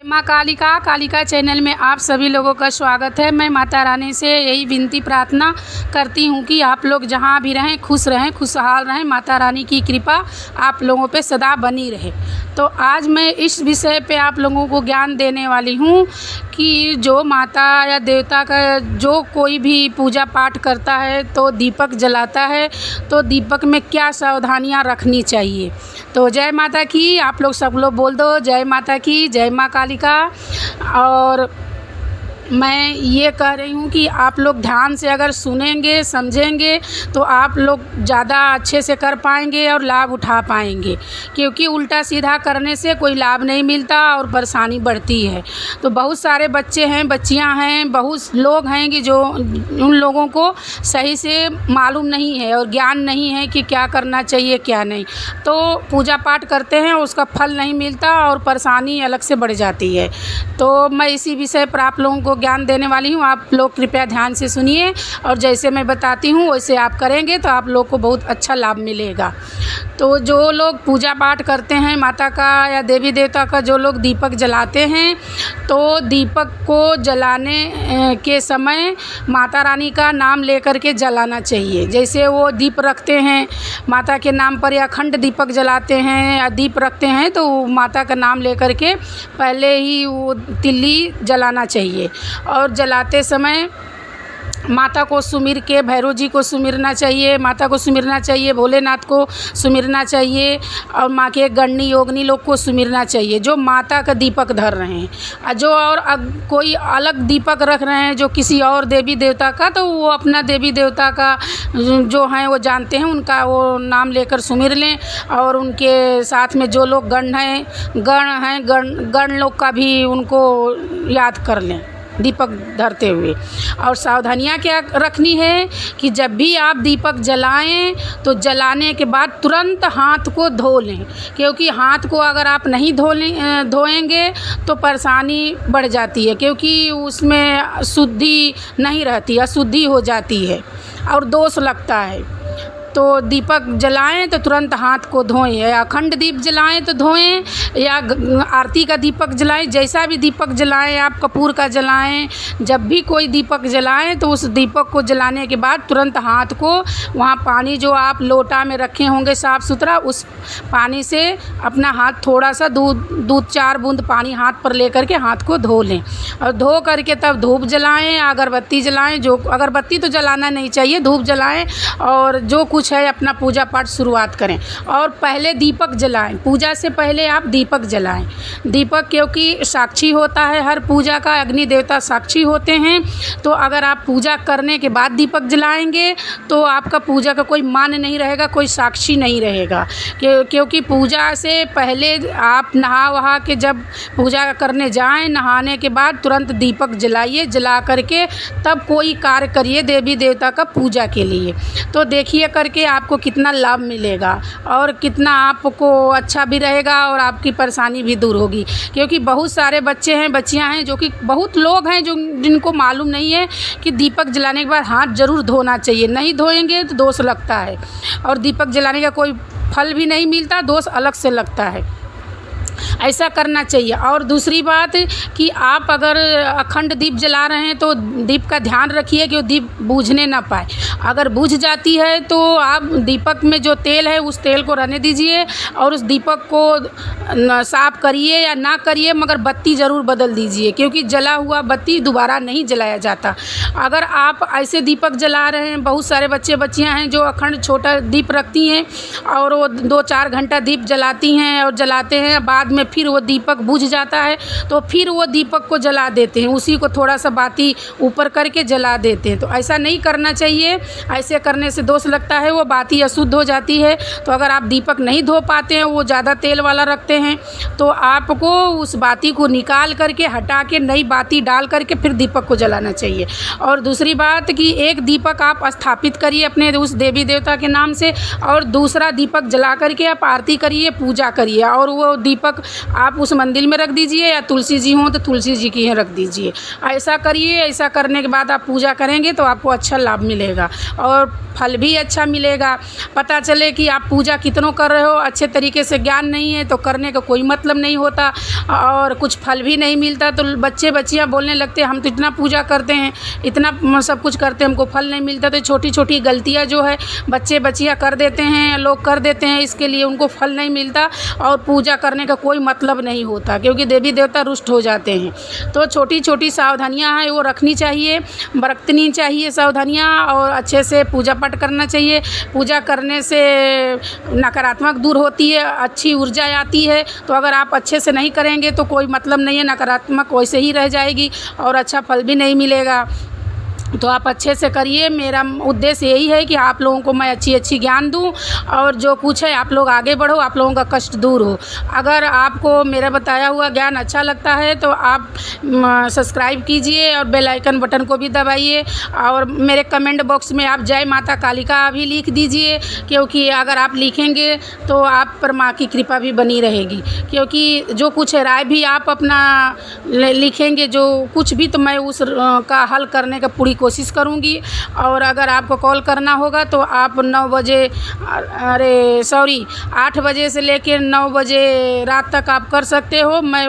माँ कालिका कालिका चैनल में आप सभी लोगों का स्वागत है। मैं माता रानी से यही विनती प्रार्थना करती हूँ कि आप लोग जहाँ भी रहें खुशहाल रहें। माता रानी की कृपा आप लोगों पे सदा बनी रहे। तो आज मैं इस विषय पे आप लोगों को ज्ञान देने वाली हूँ कि जो माता या देवता का जो कोई भी पूजा पाठ करता है तो दीपक जलाता है, तो दीपक में क्या सावधानियाँ रखनी चाहिए। तो जय माता की, आप लोग सब लोग बोल दो जय माता की, जय माँ कालिका। और मैं ये कह रही हूँ कि आप लोग ध्यान से अगर सुनेंगे समझेंगे तो आप लोग ज़्यादा अच्छे से कर पाएंगे और लाभ उठा पाएंगे, क्योंकि उल्टा सीधा करने से कोई लाभ नहीं मिलता और परेशानी बढ़ती है। तो बहुत सारे बच्चे हैं, बच्चियां हैं, बहुत लोग हैं कि जो उन लोगों को सही से मालूम नहीं है और ज्ञान नहीं है कि क्या करना चाहिए क्या नहीं, तो पूजा पाठ करते हैं उसका फल नहीं मिलता और परेशानी अलग से बढ़ जाती है। तो मैं इसी विषय पर आप लोगों को ज्ञान देने वाली हूँ। आप लोग कृपया ध्यान से सुनिए और जैसे मैं बताती हूँ वैसे आप करेंगे तो आप लोग को बहुत अच्छा लाभ मिलेगा। तो जो लोग पूजा पाठ करते हैं माता का या देवी देवता का, जो लोग दीपक जलाते हैं तो दीपक को जलाने के समय माता रानी का नाम लेकर के जलाना चाहिए। जैसे वो दीप रखते हैं माता के नाम पर या अखंड दीपक जलाते हैं या दीप रखते हैं तो माता का नाम लेकर के पहले ही वो तिल्ली जलाना चाहिए। और जलाते समय माता को सुमिर के, भैरव जी को सुमिरना चाहिए, माता को सुमिरना चाहिए, भोलेनाथ को सुमिरना चाहिए और माँ के गणनी योगनी लोग को सुमिरना चाहिए जो माता का दीपक धर रहे हैं। और जो और कोई अलग दीपक रख रहे हैं जो किसी और देवी देवता का, तो वो अपना देवी देवता का जो हैं वो जानते हैं, उनका वो नाम लेकर सुमिर लें। और उनके साथ में जो लोग गण लोग का भी उनको याद कर लें दीपक धरते हुए। और सावधानियाँ क्या रखनी है कि जब भी आप दीपक जलाएं तो जलाने के बाद तुरंत हाथ को धो लें, क्योंकि हाथ को अगर आप नहीं धोएंगे तो परेशानी बढ़ जाती है, क्योंकि उसमें शुद्धि नहीं रहती, अशुद्धि हो जाती है और दोष लगता है। तो दीपक जलाएं तो तुरंत हाथ को धोएं, या अखंड दीप जलाएं तो धोएं या आरती का दीपक जलाएं, जैसा भी दीपक जलाएं, आप कपूर का जलाएं, जब भी कोई दीपक जलाएं तो उस दीपक को जलाने के बाद तुरंत हाथ को वहाँ पानी जो आप लोटा में रखे होंगे साफ़ सुथरा, उस पानी से अपना हाथ थोड़ा सा दूध 4 बूंद पानी हाथ पर लेकर के हाथ को धो लें। और धो करके तब धूप जलाएँ, अगरबत्ती जलाएँ, जो अगरबत्ती तो जलाना नहीं चाहिए, धूप जलाएँ और जो कुछ है अपना पूजा पाठ शुरुआत करें। और पहले दीपक जलाएं, पूजा से पहले आप दीपक जलाएं। दीपक क्योंकि साक्षी होता है हर पूजा का, अग्नि देवता साक्षी होते हैं। तो अगर आप पूजा करने के बाद दीपक जलाएंगे तो आपका पूजा का कोई मान नहीं रहेगा, कोई साक्षी नहीं रहेगा। क्योंकि पूजा से पहले आप नहा वहा के जब पूजा करने जाएं, नहाने के बाद तुरंत दीपक जलाइए, जला करके तब कोई कार्य करिए देवी देवता का पूजा के लिए। तो देखिए करके आपको कितना लाभ मिलेगा और कितना आपको अच्छा भी रहेगा और आपकी परेशानी भी दूर होगी। क्योंकि बहुत सारे बच्चे हैं, बच्चियां हैं, जो कि बहुत लोग हैं जिनको मालूम नहीं है कि दीपक जलाने के बाद हाथ ज़रूर धोना चाहिए। नहीं धोएंगे तो दोष लगता है और दीपक जलाने का कोई फल भी नहीं मिलता, दोष अलग से लगता है। ऐसा करना चाहिए। और दूसरी बात कि आप अगर अखंड दीप जला रहे हैं तो दीप का ध्यान रखिए कि वो दीप बूझने ना पाए। अगर बूझ जाती है तो आप दीपक में जो तेल है उस तेल को रहने दीजिए और उस दीपक को साफ़ करिए या ना करिए, मगर बत्ती ज़रूर बदल दीजिए, क्योंकि जला हुआ बत्ती दोबारा नहीं जलाया जाता। अगर आप ऐसे दीपक जला रहे हैं, बहुत सारे बच्चे बच्चियां हैं जो अखंड छोटा दीप रखती हैं और वो 2-4 घंटा दीप जलाती हैं और जलाते हैं, बाद में फिर वो दीपक बुझ जाता है तो फिर वो दीपक को जला देते हैं, उसी को थोड़ा सा बाती ऊपर करके जला देते हैं। तो ऐसा नहीं करना चाहिए, ऐसे करने से दोष लगता है, वो बाती अशुद्ध हो जाती है। तो अगर आप दीपक नहीं धो पाते हैं, वो ज़्यादा तेल वाला रखते हैं, तो आपको उस बाती को निकाल करके हटा के नई बाती डाल करके फिर दीपक को जलाना चाहिए। और दूसरी बात कि एक दीपक आप स्थापित करिए अपने उस देवी देवता के नाम से और दूसरा दीपक जला करके आप आरती करिए, पूजा करिए और वो दीपक दीपक आप उस मंदिर में रख दीजिए, या तुलसी जी हों तो तुलसी जी की यहाँ रख दीजिए। ऐसा करिए, ऐसा करने के बाद आप पूजा करेंगे तो आपको अच्छा लाभ मिलेगा और फल भी अच्छा मिलेगा। पता चले कि आप पूजा कितनों कर रहे हो, अच्छे तरीके से ज्ञान नहीं है तो करने का कोई मतलब नहीं होता और कुछ फल भी नहीं मिलता। तो बच्चे बच्चियाँ बोलने लगते हैं हम तो इतना पूजा करते हैं, इतना सब कुछ करते हैं, हमको फल नहीं मिलता। तो छोटी छोटी गलतियाँ जो है बच्चे बच्चियाँ कर देते हैं, लोग कर देते हैं, इसके लिए उनको फल नहीं मिलता और पूजा करने का कोई मतलब नहीं होता, क्योंकि देवी देवता रुष्ट हो जाते हैं। तो छोटी छोटी सावधानियाँ हैं वो रखनी चाहिए, बरतनी चाहिए सावधानियाँ, और अच्छे से पूजा पाठ करना चाहिए। पूजा करने से नकारात्मक दूर होती है, अच्छी ऊर्जा आती है। तो अगर आप अच्छे से नहीं करेंगे तो कोई मतलब नहीं है, नकारात्मक वैसे ही रह जाएगी और अच्छा फल भी नहीं मिलेगा। तो आप अच्छे से करिए। मेरा उद्देश्य यही है कि आप लोगों को मैं अच्छी ज्ञान दूँ और जो कुछ है आप लोग आगे बढ़ो, आप लोगों का कष्ट दूर हो। अगर आपको मेरा बताया हुआ ज्ञान अच्छा लगता है तो आप सब्सक्राइब कीजिए और बेल आइकन बटन को भी दबाइए, और मेरे कमेंट बॉक्स में आप जय माता कालिका भी लिख दीजिए, क्योंकि अगर आप लिखेंगे तो आप पर माँ की कृपा भी बनी रहेगी। क्योंकि जो कुछ है राय भी आप अपना लिखेंगे जो कुछ भी, तो मैं उस का हल करने का पूरी कोशिश करूँगी। और अगर आपको कॉल करना होगा तो आप 9 बजे 8 बजे से लेकर 9 बजे रात तक आप कर सकते हो। मैं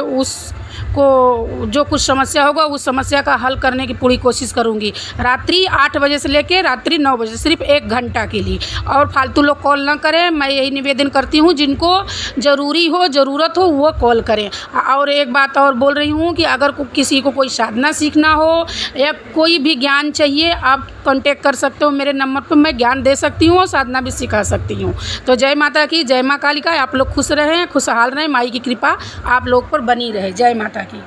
को जो कुछ समस्या होगा उस समस्या का हल करने की पूरी कोशिश करूँगी। रात्रि 8 बजे से लेकर रात्रि 9 बजे, सिर्फ 1 घंटा के लिए। और फालतू लोग कॉल ना करें, मैं यही निवेदन करती हूँ। जिनको ज़रूरी हो, ज़रूरत हो, वो कॉल करें। और एक बात और बोल रही हूँ कि अगर किसी को कोई साधना सीखना हो या कोई भी ज्ञान चाहिए, आप कांटेक्ट कर सकते हो मेरे नंबर पर। मैं ज्ञान दे सकती हूँ और साधना भी सिखा सकती हूँ। तो जय माता की, जय माँ कालिका। आप लोग खुश रहें, खुशहाल रहें, माई की कृपा आप लोग पर बनी रहे। जय माता की।